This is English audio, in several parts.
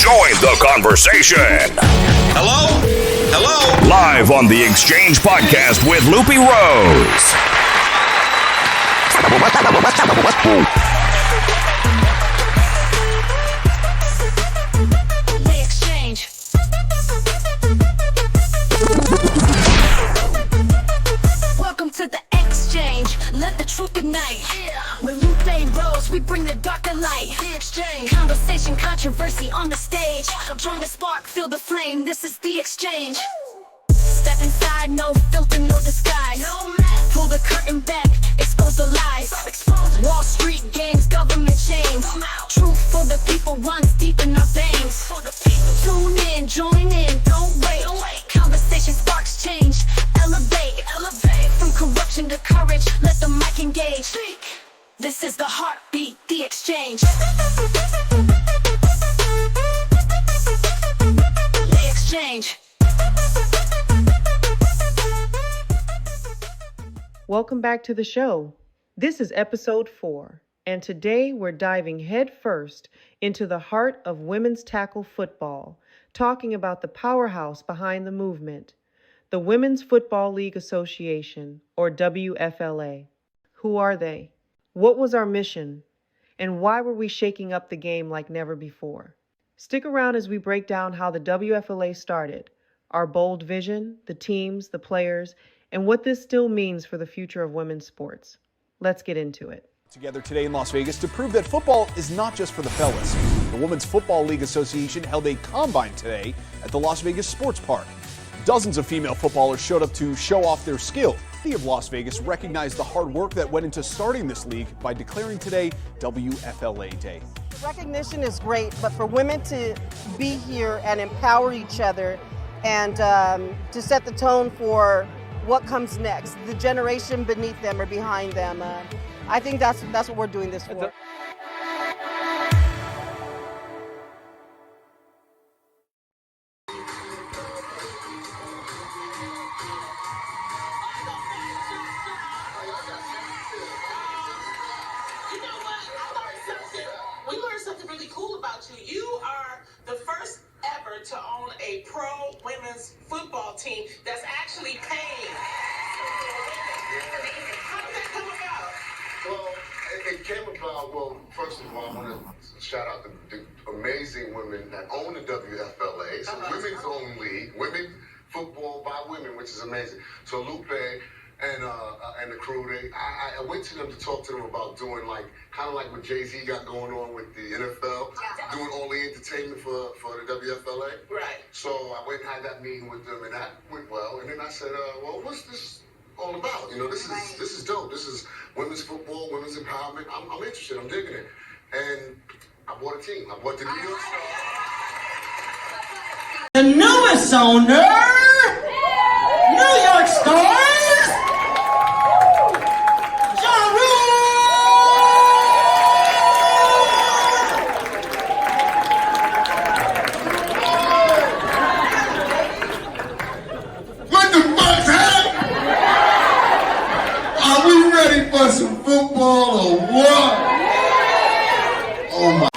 Join the conversation. Hello? Hello? Live on the Exchange Podcast with Lupe Rose. The Exchange. Welcome to the Exchange. Let the truth ignite. With Lupe Rose, we bring the dark to light. The Exchange. Conversation, controversy on the stage. Join the spark, feel the flame. This is the Exchange. Step inside, no filter, no disguise. Pull the curtain back, expose the lies. Wall Street gangs, government chains. Truth for the people runs deep in our veins. Tune in, join in, don't wait. Conversation sparks change. Elevate. From corruption to courage, let the mic engage. This is the heartbeat, the Exchange. The Exchange. Welcome back to the show. This is episode 4, and today we're diving headfirst into the heart of women's tackle football, talking about the powerhouse behind the movement, the Women's Football League Association, or WFLA. Who are they? What was our mission? And why were we shaking up the game like never before? Stick around as we break down how the WFLA started, our bold vision, the teams, the players, and what this still means for the future of women's sports. Let's get into it. Together today in Las Vegas to prove that football is not just for the fellas. The Women's Football League Association held a combine today at the Las Vegas Sports Park. Dozens of female footballers showed up to show off their skill. The City of Las Vegas recognized the hard work that went into starting this league by declaring today WFLA Day. Recognition is great, but for women to be here and empower each other and to set the tone for what comes next, the generation beneath them or behind them. I think that's what we're doing this for. We learned something really cool about you. You are the first ever to own a pro women's football team that's actually paid. How did that come about? Well, it came about, first of all, I want to shout out the amazing women that own the WFLA. It's a women's own league, women football by women, which is amazing. So Lupe and the crew, I went to them to talk to them about doing kind of like what Jay-Z got going on with the NFL, doing all the entertainment for the WFLA. Right. So I went and had that meeting with them, and that went well. And then I said, what's this all about? This is dope. This is women's football, women's empowerment. I'm interested. I'm digging it. And I bought a team. I bought the New York Stars. The newest owner, New York Stars. For some football or what? Oh my.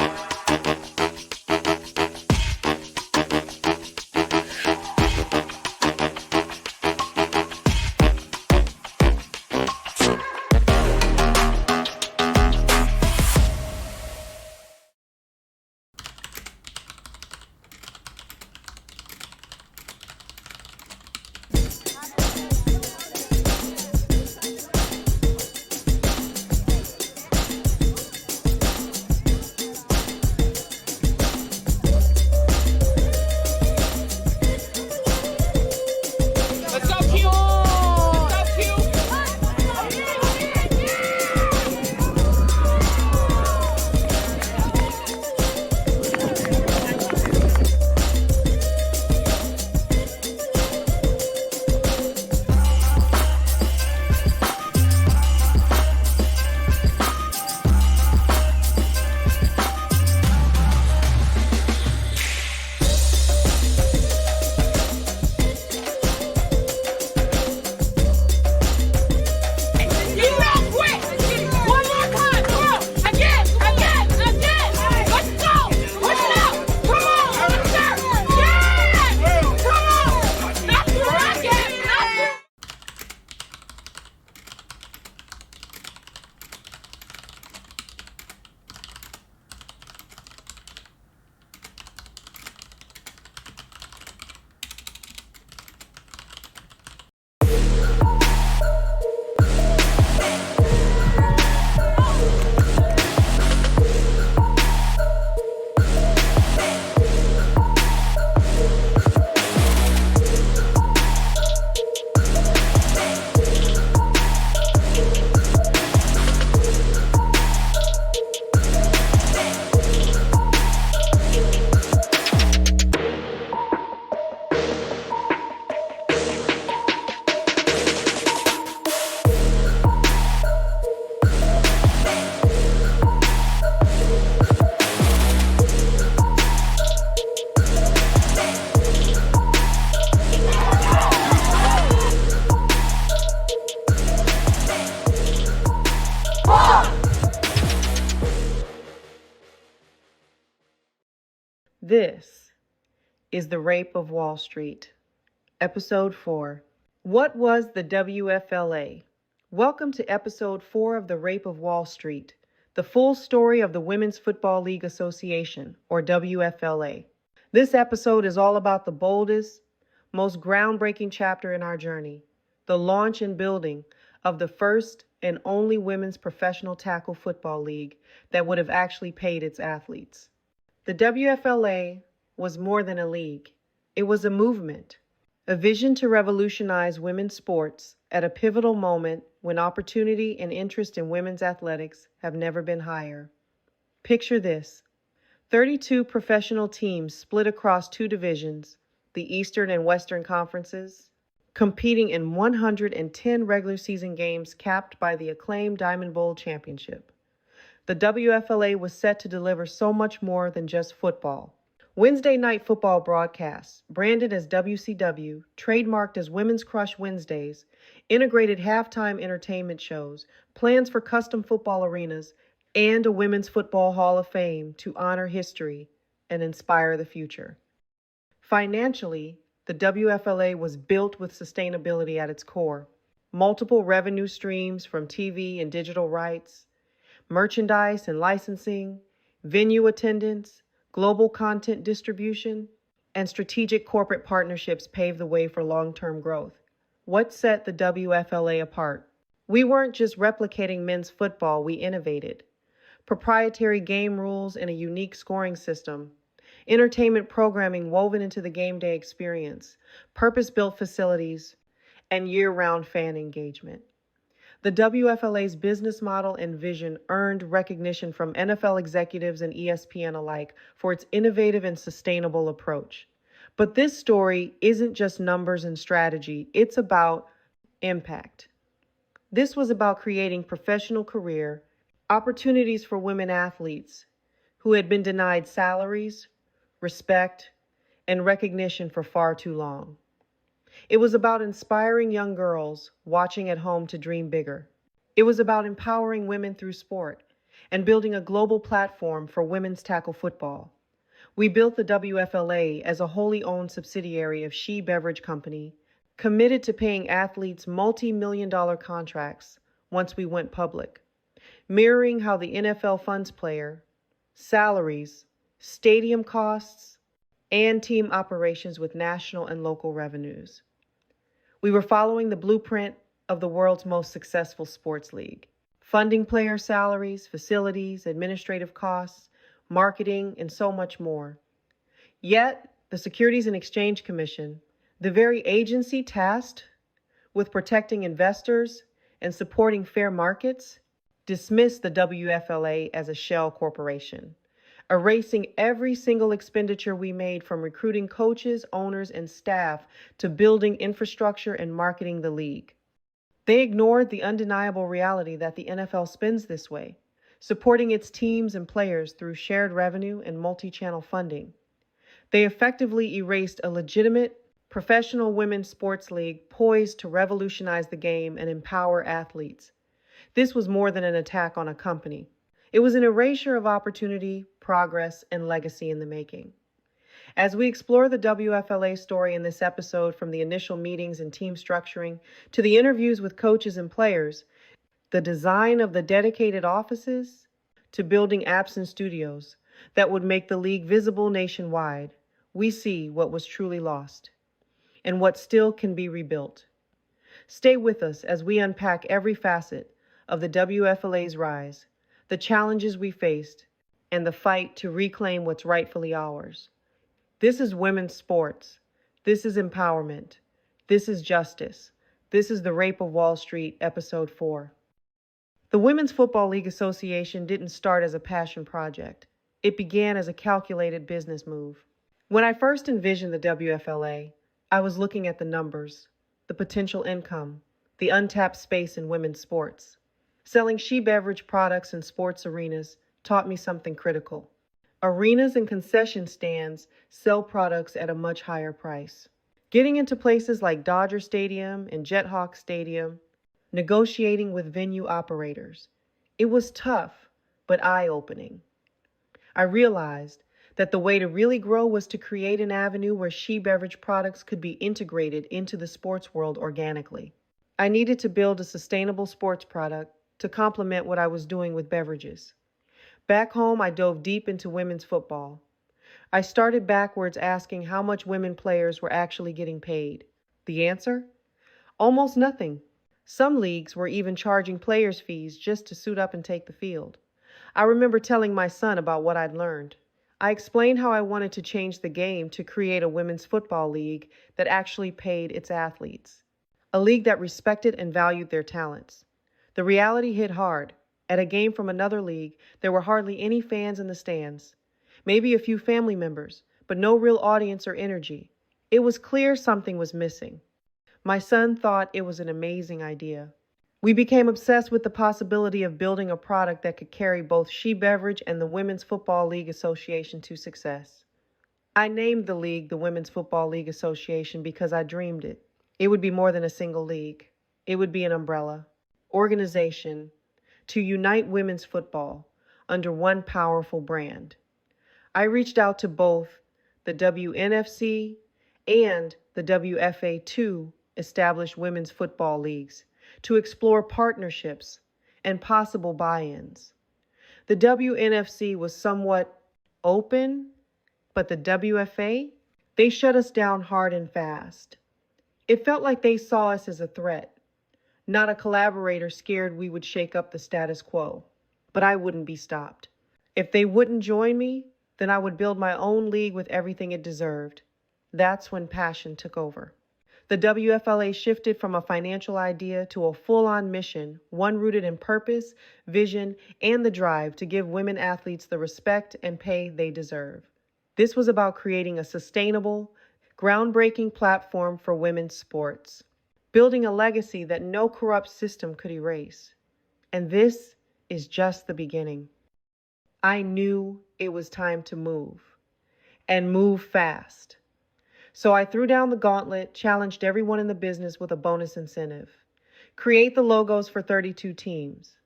This is The Rape of Wall Street, Episode 4. What was the WFLA? Welcome to Episode 4 of The Rape of Wall Street, the full story of the Women's Football League Association, or WFLA. This episode is all about the boldest, most groundbreaking chapter in our journey, the launch and building of the first and only women's professional tackle football league that would have actually paid its athletes. The WFLA was more than a league. It was a movement, a vision to revolutionize women's sports at a pivotal moment when opportunity and interest in women's athletics have never been higher. Picture this: 32 professional teams split across two divisions, the Eastern and Western Conferences, competing in 110 regular season games capped by the acclaimed Diamond Bowl championship. The WFLA was set to deliver so much more than just football. Wednesday night football broadcasts, branded as WCW, trademarked as Women's Crush Wednesdays, integrated halftime entertainment shows, plans for custom football arenas, and a Women's Football Hall of Fame to honor history and inspire the future. Financially, the WFLA was built with sustainability at its core. Multiple revenue streams from TV and digital rights, merchandise and licensing, venue attendance, global content distribution, and strategic corporate partnerships paved the way for long-term growth. What set the WFLA apart? We weren't just replicating men's football, we innovated. Proprietary game rules and a unique scoring system, entertainment programming woven into the game day experience, purpose-built facilities, and year-round fan engagement. The WFLA's business model and vision earned recognition from NFL executives and ESPN alike for its innovative and sustainable approach. But this story isn't just numbers and strategy, it's about impact. This was about creating professional career opportunities for women athletes who had been denied salaries, respect, and recognition for far too long. It was about inspiring young girls watching at home to dream bigger. It was about empowering women through sport and building a global platform for women's tackle football. We built the WFLA as a wholly owned subsidiary of She Beverage Company, committed to paying athletes multi-million-dollar contracts once we went public, mirroring how the NFL funds player, salaries, stadium costs, and team operations with national and local revenues. We were following the blueprint of the world's most successful sports league, funding player salaries, facilities, administrative costs, marketing, and so much more. Yet, the Securities and Exchange Commission, the very agency tasked with protecting investors and supporting fair markets, dismissed the WFLA as a shell corporation, erasing every single expenditure we made from recruiting coaches, owners, and staff to building infrastructure and marketing the league. They ignored the undeniable reality that the NFL spends this way, supporting its teams and players through shared revenue and multi-channel funding. They effectively erased a legitimate, professional women's sports league poised to revolutionize the game and empower athletes. This was more than an attack on a company. It was an erasure of opportunity, progress, and legacy in the making. As we explore the WFLA story in this episode, from the initial meetings and team structuring to the interviews with coaches and players, the design of the dedicated offices to building apps and studios that would make the league visible nationwide, we see what was truly lost and what still can be rebuilt. Stay with us as we unpack every facet of the WFLA's rise, the challenges we faced, and the fight to reclaim what's rightfully ours. This is women's sports. This is empowerment. This is justice. This is The Rape of Wall Street, Episode 4. The Women's Football League Association didn't start as a passion project. It began as a calculated business move. When I first envisioned the WFLA, I was looking at the numbers, the potential income, the untapped space in women's sports. Selling She Beverage products in sports arenas taught me something critical. Arenas and concession stands sell products at a much higher price. Getting into places like Dodger Stadium and Jethawk Stadium, negotiating with venue operators. It was tough, but eye-opening. I realized that the way to really grow was to create an avenue where she beverage products could be integrated into the sports world organically. I needed to build a sustainable sports product to complement what I was doing with beverages. Back home, I dove deep into women's football. I started backwards asking how much women players were actually getting paid. The answer? Almost nothing. Some leagues were even charging players' fees just to suit up and take the field. I remember telling my son about what I'd learned. I explained how I wanted to change the game to create a women's football league that actually paid its athletes, a league that respected and valued their talents. The reality hit hard. At a game from another league, there were hardly any fans in the stands, maybe a few family members, but no real audience or energy. It was clear something was missing. My son thought it was an amazing idea. We became obsessed with the possibility of building a product that could carry both She Beverage and the Women's Football League Association to success. I named the league the Women's Football League Association because I dreamed it. It would be more than a single league. It would be an umbrella, organization, to unite women's football under one powerful brand. I reached out to both the WNFC and the WFA, two established women's football leagues, to explore partnerships and possible buy-ins. The WNFC was somewhat open, but the WFA, they shut us down hard and fast. It felt like they saw us as a threat, not a collaborator scared we would shake up the status quo. But I wouldn't be stopped. If they wouldn't join me, then I would build my own league with everything it deserved. That's when passion took over. The WFLA shifted from a financial idea to a full-on mission, one rooted in purpose, vision, and the drive to give women athletes the respect and pay they deserve. This was about creating a sustainable, groundbreaking platform for women's sports, building a legacy that no corrupt system could erase. And this is just the beginning. I knew it was time to move, and move fast. So I threw down the gauntlet, challenged everyone in the business with a bonus incentive. Create the logos for 32 teams.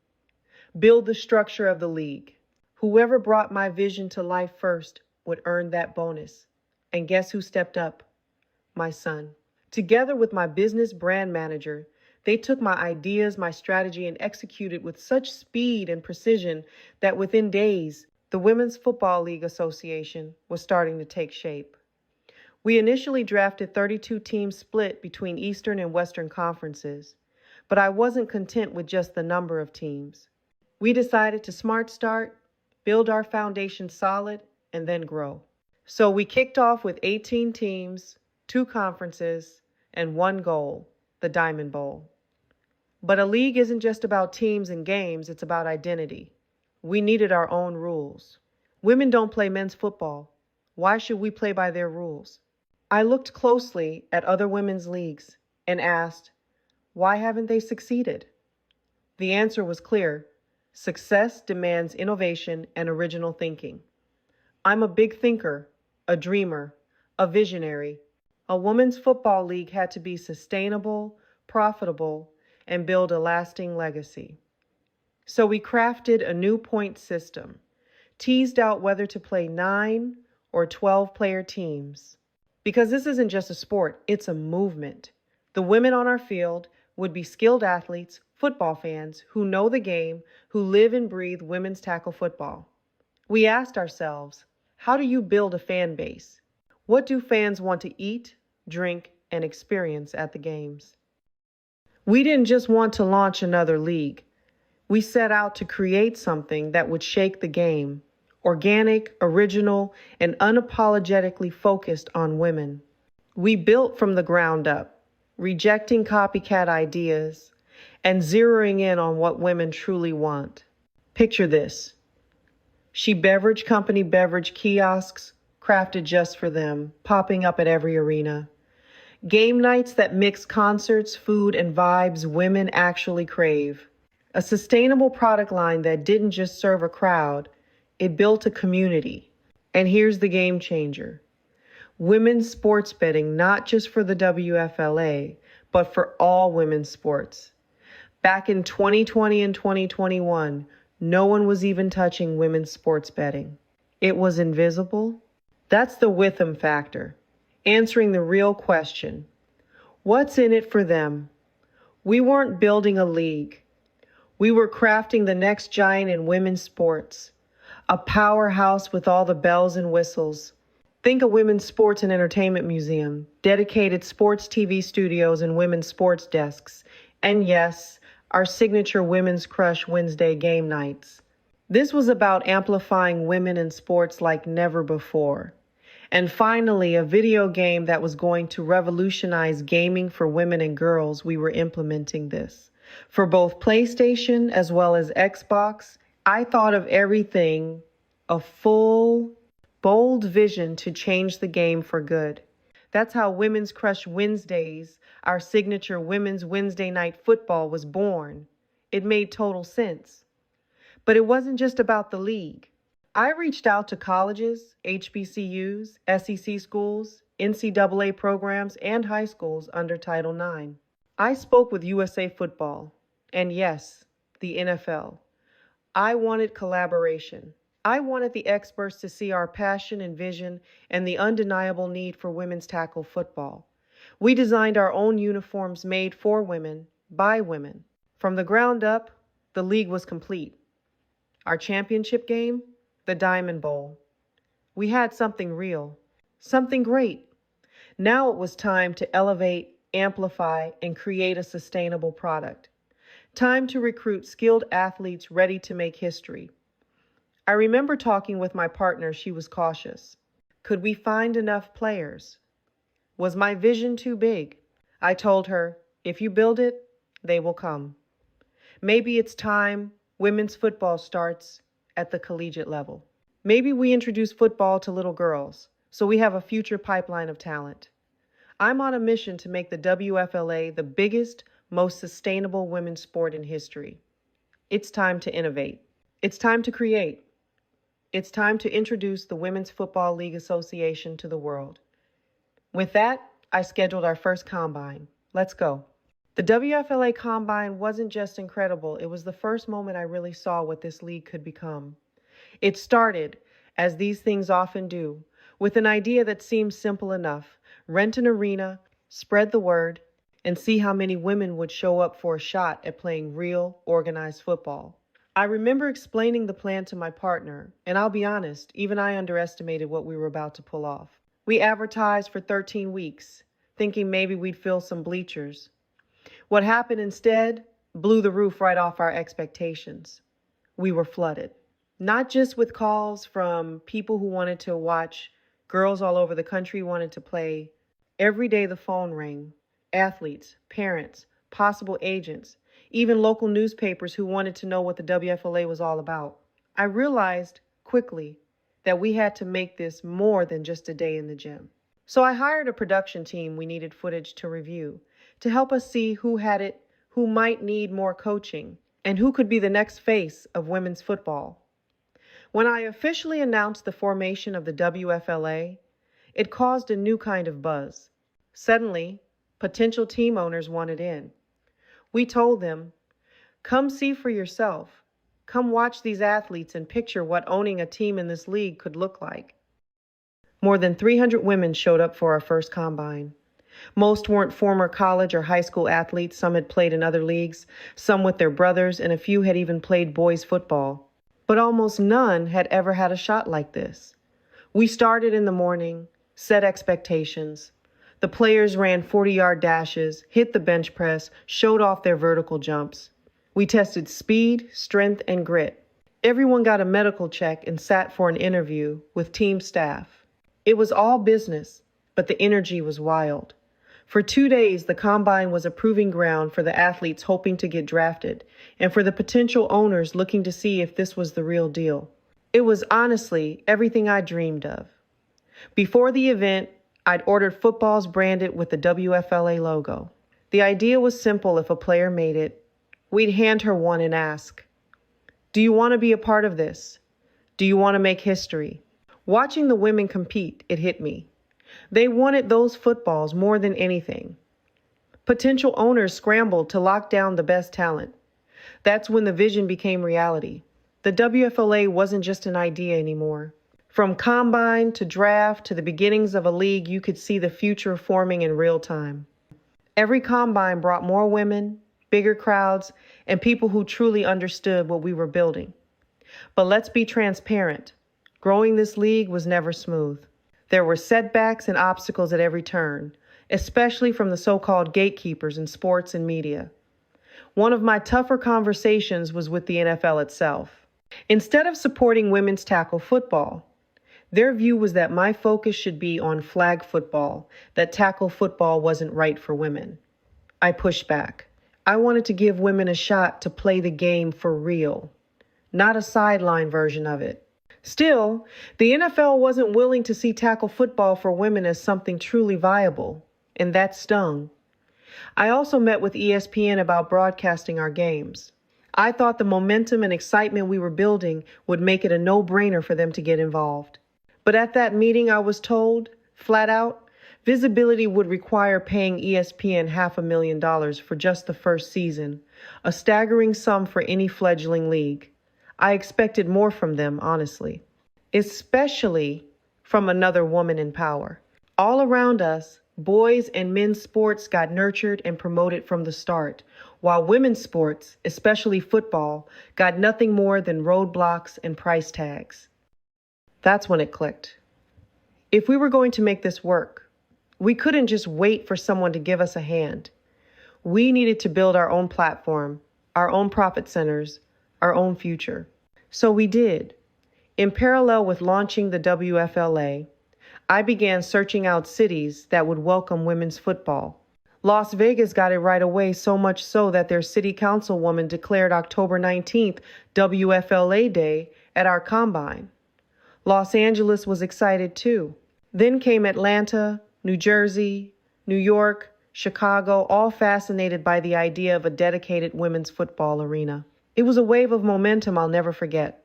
Build the structure of the league. Whoever brought my vision to life first would earn that bonus. And guess who stepped up? My son. Together with my business brand manager, they took my ideas, my strategy, and executed with such speed and precision that within days, the Women's Football League Association was starting to take shape. We initially drafted 32 teams split between Eastern and Western conferences, but I wasn't content with just the number of teams. We decided to smart start, build our foundation solid, and then grow. So we kicked off with 18 teams, 2 conferences, and one goal, the Diamond Bowl. But a league isn't just about teams and games, it's about identity. We needed our own rules. Women don't play men's football. Why should we play by their rules? I looked closely at other women's leagues and asked, why haven't they succeeded? The answer was clear. Success demands innovation and original thinking. I'm a big thinker, a dreamer, a visionary. A women's football league had to be sustainable, profitable, and build a lasting legacy. So we crafted a new point system, teased out whether to play 9 or 12-player teams. Because this isn't just a sport, it's a movement. The women on our field would be skilled athletes, football fans who know the game, who live and breathe women's tackle football. We asked ourselves, how do you build a fan base? What do fans want to eat, drink, and experience at the games? We didn't just want to launch another league. We set out to create something that would shake the game, organic, original, and unapologetically focused on women. We built from the ground up, rejecting copycat ideas and zeroing in on what women truly want. Picture this. She Beverage Company beverage kiosks crafted just for them, popping up at every arena. Game nights that mix concerts, food, and vibes women actually crave. A sustainable product line that didn't just serve a crowd, it built a community. And here's the game changer. Women's sports betting, not just for the WFLA, but for all women's sports. Back in 2020 and 2021, no one was even touching women's sports betting. It was invisible. That's the Witham factor. Answering the real question. What's in it for them? We weren't building a league. We were crafting the next giant in women's sports. A powerhouse with all the bells and whistles. Think a women's sports and entertainment museum, dedicated sports TV studios and women's sports desks. And yes, our signature Women's Crush Wednesday game nights. This was about amplifying women in sports like never before. And finally, a video game that was going to revolutionize gaming for women and girls. We were implementing this. For both PlayStation as well as Xbox, I thought of everything, a full, bold vision to change the game for good. That's how Women's Crush Wednesdays, our signature Women's Wednesday night football, was born. It made total sense. But it wasn't just about the league. I reached out to colleges, HBCUs, SEC schools, NCAA programs, and high schools under Title IX. I spoke with USA Football, and yes, the NFL. I wanted collaboration. I wanted the experts to see our passion and vision and the undeniable need for women's tackle football. We designed our own uniforms made for women, by women. From the ground up, the league was complete. Our championship game, the Diamond Bowl. We had something real, something great. Now it was time to elevate, amplify, and create a sustainable product. Time to recruit skilled athletes ready to make history. I remember talking with my partner. She was cautious. Could we find enough players? Was my vision too big? I told her, if you build it, they will come. Maybe it's time women's football starts at the collegiate level. Maybe we introduce football to little girls, so we have a future pipeline of talent. I'm on a mission to make the WFLA the biggest, most sustainable women's sport in history. It's time to innovate. It's time to create. It's time to introduce the Women's Football League Association to the world. With that, I scheduled our first combine. Let's go. The WFLA Combine wasn't just incredible, it was the first moment I really saw what this league could become. It started, as these things often do, with an idea that seemed simple enough. Rent an arena, spread the word, and see how many women would show up for a shot at playing real, organized football. I remember explaining the plan to my partner, and I'll be honest, even I underestimated what we were about to pull off. We advertised for 13 weeks, thinking maybe we'd fill some bleachers. What happened instead blew the roof right off our expectations. We were flooded, not just with calls from people who wanted to watch, girls all over the country wanted to play. Every day the phone rang. Athletes, parents, possible agents, even local newspapers who wanted to know what the WFLA was all about. I realized quickly that we had to make this more than just a day in the gym. So I hired a production team we needed footage to review, to help us see who had it, who might need more coaching, and who could be the next face of women's football. When I officially announced the formation of the WFLA, it caused a new kind of buzz. Suddenly, potential team owners wanted in. We told them, come see for yourself. Come watch these athletes and picture what owning a team in this league could look like. More than 300 women showed up for our first combine. Most weren't former college or high school athletes. Some had played in other leagues, some with their brothers, and a few had even played boys football. But almost none had ever had a shot like this. We started in the morning, set expectations. The players ran 40-yard dashes, hit the bench press, showed off their vertical jumps. We tested speed, strength, and grit. Everyone got a medical check and sat for an interview with team staff. It was all business, but the energy was wild. For 2 days, the combine was a proving ground for the athletes hoping to get drafted and for the potential owners looking to see if this was the real deal. It was honestly everything I dreamed of. Before the event, I'd ordered footballs branded with the WFLA logo. The idea was simple. If a player made it, we'd hand her one and ask, do you want to be a part of this? Do you want to make history? Watching the women compete, it hit me. They wanted those footballs more than anything. Potential owners scrambled to lock down the best talent. That's when the vision became reality. The WFLA wasn't just an idea anymore. From combine to draft to the beginnings of a league, you could see the future forming in real time. Every combine brought more women, bigger crowds, and people who truly understood what we were building. But let's be transparent. Growing this league was never smooth. There were setbacks and obstacles at every turn, especially from the so-called gatekeepers in sports and media. One of my tougher conversations was with the NFL itself. Instead of supporting women's tackle football, their view was that my focus should be on flag football, that tackle football wasn't right for women. I pushed back. I wanted to give women a shot to play the game for real, not a sideline version of it. Still, the NFL wasn't willing to see tackle football for women as something truly viable, and that stung. I also met with ESPN about broadcasting our games. I thought the momentum and excitement we were building would make it a no-brainer for them to get involved. But at that meeting, I was told, flat out, visibility would require paying ESPN $500,000 for just the first season, a staggering sum for any fledgling league. I expected more from them, honestly, especially from another woman in power. All around us, boys and men's sports got nurtured and promoted from the start, while women's sports, especially football, got nothing more than roadblocks and price tags. That's when it clicked. If we were going to make this work, we couldn't just wait for someone to give us a hand. We needed to build our own platform, our own profit centers, our own future. So we did. In parallel with launching the WFLA, I began searching out cities that would welcome women's football. Las Vegas got it right away, so much so that their city councilwoman declared October 19th WFLA Day at our combine. Los Angeles was excited too. Then came Atlanta, New Jersey, New York, Chicago, all fascinated by the idea of a dedicated women's football arena. It was a wave of momentum I'll never forget.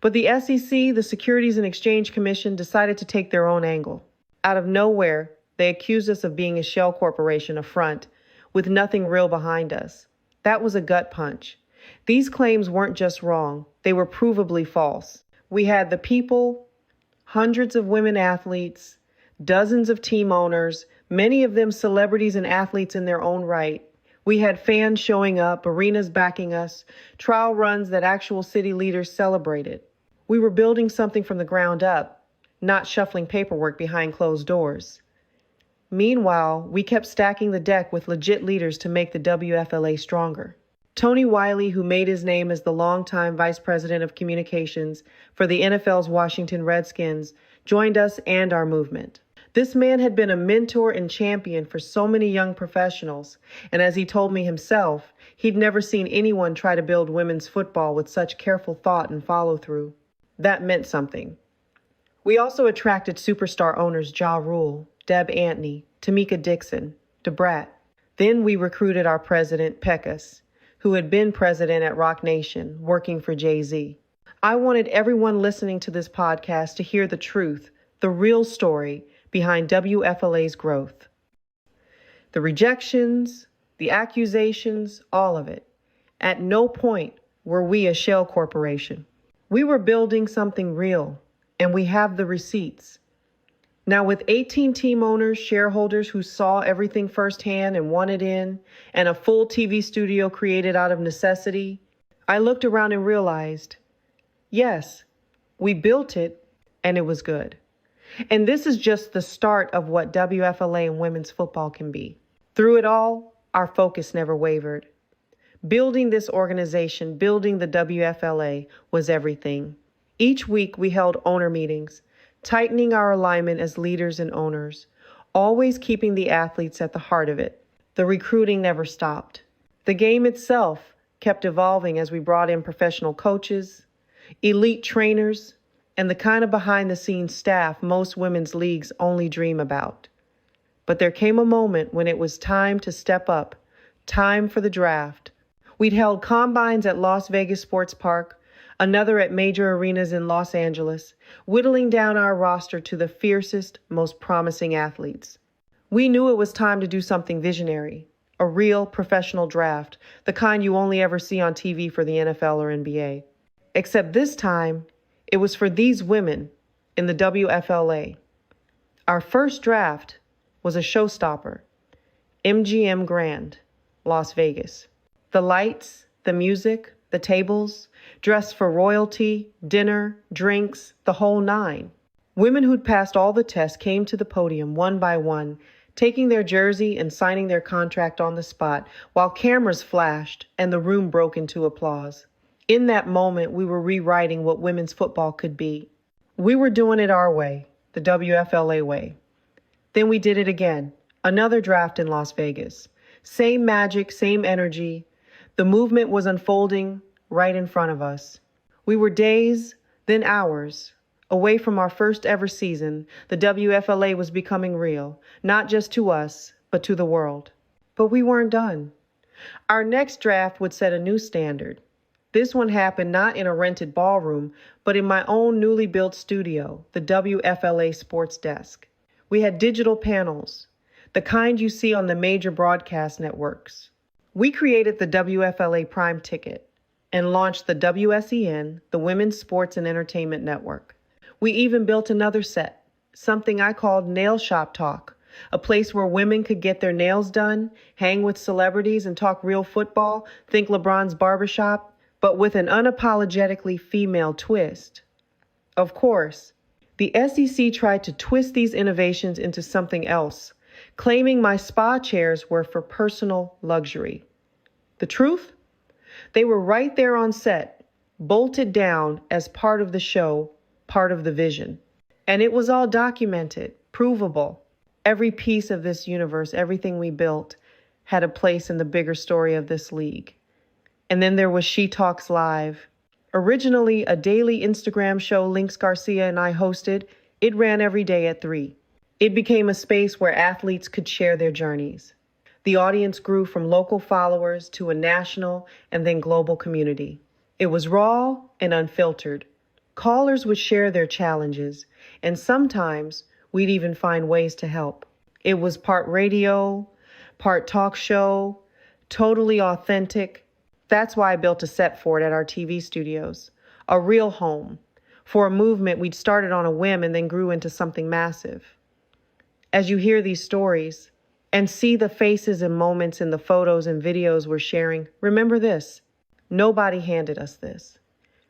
But the SEC, the Securities and Exchange Commission, decided to take their own angle. Out of nowhere, they accused us of being a shell corporation, a front, with nothing real behind us. That was a gut punch. These claims weren't just wrong, they were provably false. We had the people, hundreds of women athletes, dozens of team owners, many of them celebrities and athletes in their own right. We had fans showing up, arenas backing us, trial runs that actual city leaders celebrated. We were building something from the ground up, not shuffling paperwork behind closed doors. Meanwhile, we kept stacking the deck with legit leaders to make the WFLA stronger. Tony Wiley, who made his name as the longtime vice president of communications for the NFL's Washington Redskins, joined us and our movement. This man had been a mentor and champion for so many young professionals, and as he told me himself, he'd never seen anyone try to build women's football with such careful thought and follow-through. That meant something. We also attracted superstar owners Ja Rule, Deb Antony, Tamika Dixon, DeBrat. Then we recruited our president, Pecos, who had been president at Rock Nation, working for Jay-Z. I wanted everyone listening to this podcast to hear the truth, the real story behind WFLA's growth. The rejections, the accusations, all of it. At no point were we a shell corporation. We were building something real, and we have the receipts. Now, with 18 team owners, shareholders who saw everything firsthand and wanted in, and a full TV studio created out of necessity, I looked around and realized, yes, we built it, and it was good. And this is just the start of what WFLA and women's football can be. Through it all, our focus never wavered. Building this organization, building the WFLA, was everything. Each week we held owner meetings, tightening our alignment as leaders and owners, always keeping the athletes at the heart of it. The recruiting never stopped. The game itself kept evolving as we brought in professional coaches, elite trainers, and the kind of behind-the-scenes staff most women's leagues only dream about. But there came a moment when it was time to step up, time for the draft. We'd held combines at Las Vegas Sports Park, another at major arenas in Los Angeles, whittling down our roster to the fiercest, most promising athletes. We knew it was time to do something visionary, a real professional draft, the kind you only ever see on TV for the NFL or NBA. Except this time, it was for these women, in the WFLA. Our first draft was a showstopper, MGM Grand, Las Vegas. The lights, the music, the tables, dressed for royalty, dinner, drinks, the whole nine. Women who'd passed all the tests came to the podium one by one, taking their jersey and signing their contract on the spot while cameras flashed and the room broke into applause. In that moment, we were rewriting what women's football could be. We were doing it our way, the WFLA way. Then we did it again, another draft in Las Vegas. Same magic, same energy. The movement was unfolding right in front of us. We were days, then hours, away from our first ever season. The WFLA was becoming real, not just to us, but to the world. But we weren't done. Our next draft would set a new standard. This one happened not in a rented ballroom, but in my own newly built studio, the WFLA Sports Desk. We had digital panels, the kind you see on the major broadcast networks. We created the WFLA Prime Ticket and launched the WSEN, the Women's Sports and Entertainment Network. We even built another set, something I called Nail Shop Talk, a place where women could get their nails done, hang with celebrities, and talk real football, think LeBron's barbershop, but with an unapologetically female twist. Of course, the SEC tried to twist these innovations into something else, claiming my spa chairs were for personal luxury. The truth? They were right there on set, bolted down as part of the show, part of the vision. And it was all documented, provable. Every piece of this universe, everything we built, had a place in the bigger story of this league. And then there was She Talks Live. Originally a daily Instagram show Lynx Garcia and I hosted, it ran every day at 3. It became a space where athletes could share their journeys. The audience grew from local followers to a national and then global community. It was raw and unfiltered. Callers would share their challenges, and sometimes we'd even find ways to help. It was part radio, part talk show, totally authentic. That's why I built a set for it at our TV studios, a real home for a movement we'd started on a whim and then grew into something massive. As you hear these stories and see the faces and moments in the photos and videos we're sharing, remember this: nobody handed us this.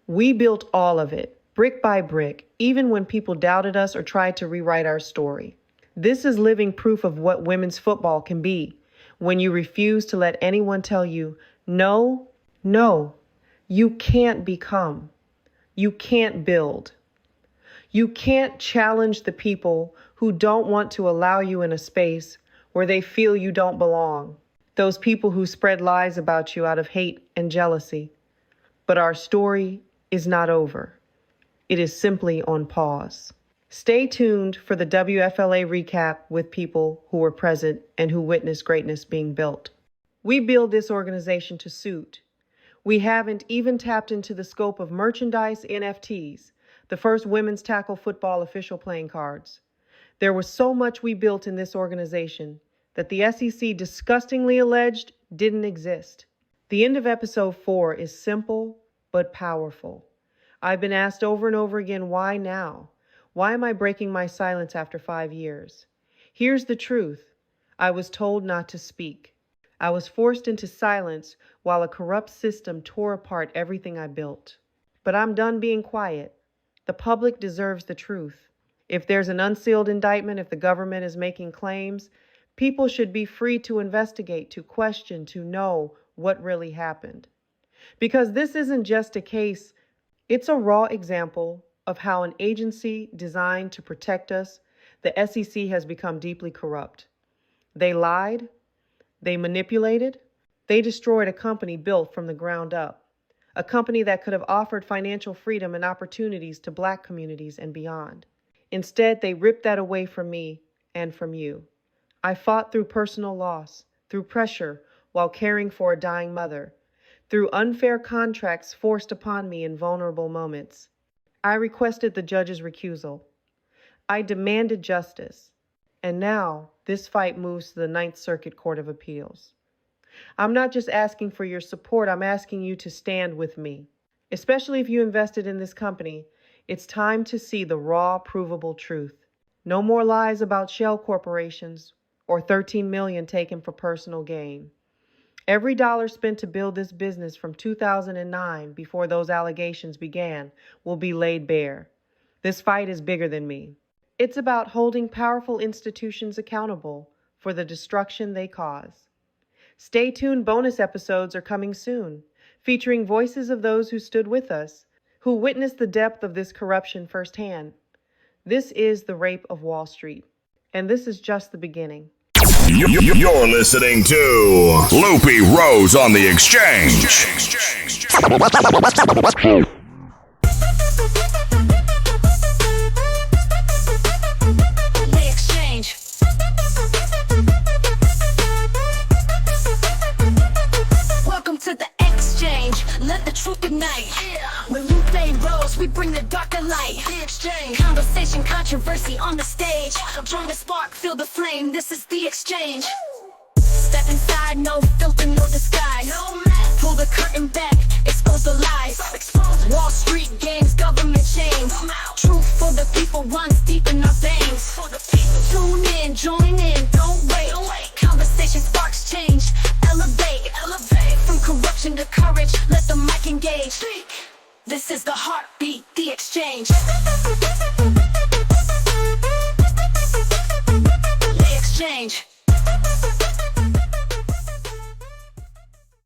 We built all of it, brick by brick, even when people doubted us or tried to rewrite our story. This is living proof of what women's football can be when you refuse to let anyone tell you, no, you can't become, you can't build. You can't challenge the people who don't want to allow you in a space where they feel you don't belong. Those people who spread lies about you out of hate and jealousy. But our story is not over. It is simply on pause. Stay tuned for the WFLA recap with people who were present and who witnessed greatness being built. We build this organization to suit. We haven't even tapped into the scope of merchandise, NFTs, the first women's tackle football official playing cards. There was so much we built in this organization that the SEC disgustingly alleged didn't exist. The end of episode 4 is simple but powerful. I've been asked over and over again, why now? Why am I breaking my silence after 5 years? Here's the truth. I was told not to speak. I was forced into silence while a corrupt system tore apart everything I built. But I'm done being quiet. The public deserves the truth. If there's an unsealed indictment, if the government is making claims, people should be free to investigate, to question, to know what really happened. Because this isn't just a case, it's a raw example of how an agency designed to protect us, the SEC, has become deeply corrupt. They lied, they manipulated, they destroyed a company built from the ground up, a company that could have offered financial freedom and opportunities to Black communities and beyond. Instead, they ripped that away from me and from you. I fought through personal loss, through pressure while caring for a dying mother, through unfair contracts forced upon me in vulnerable moments. I requested the judge's recusal. I demanded justice. And now this fight moves to the Ninth Circuit Court of Appeals. I'm not just asking for your support, I'm asking you to stand with me. Especially if you invested in this company, It's time to see the raw, provable truth. No more lies about shell corporations or $13 million taken for personal gain. Every dollar spent to build this business from 2009, before those allegations began, will be laid bare. This fight is bigger than me. It's about holding powerful institutions accountable for the destruction they cause. Stay tuned, bonus episodes are coming soon, featuring voices of those who stood with us, who witnessed the depth of this corruption firsthand. This is the rape of Wall Street, and this is just the beginning. You're listening to Lupe Rose on the Exchange. The Exchange. Welcome to the Exchange. Let the truth ignite. With Lupe Rose, we bring the dark to light. The Exchange. Conversation, controversy on the stage. Join the spark, feel the flame. This is the Exchange. Step inside, no filter, no disguise. Pull the curtain back, expose the lies. Wall Street gangs, government chains. Truth for the people runs deep in our veins. Tune in, join in, don't wait. Conversation sparks change. Elevate. From corruption to courage, let the mic engage. This is the heartbeat, the Exchange. The Exchange.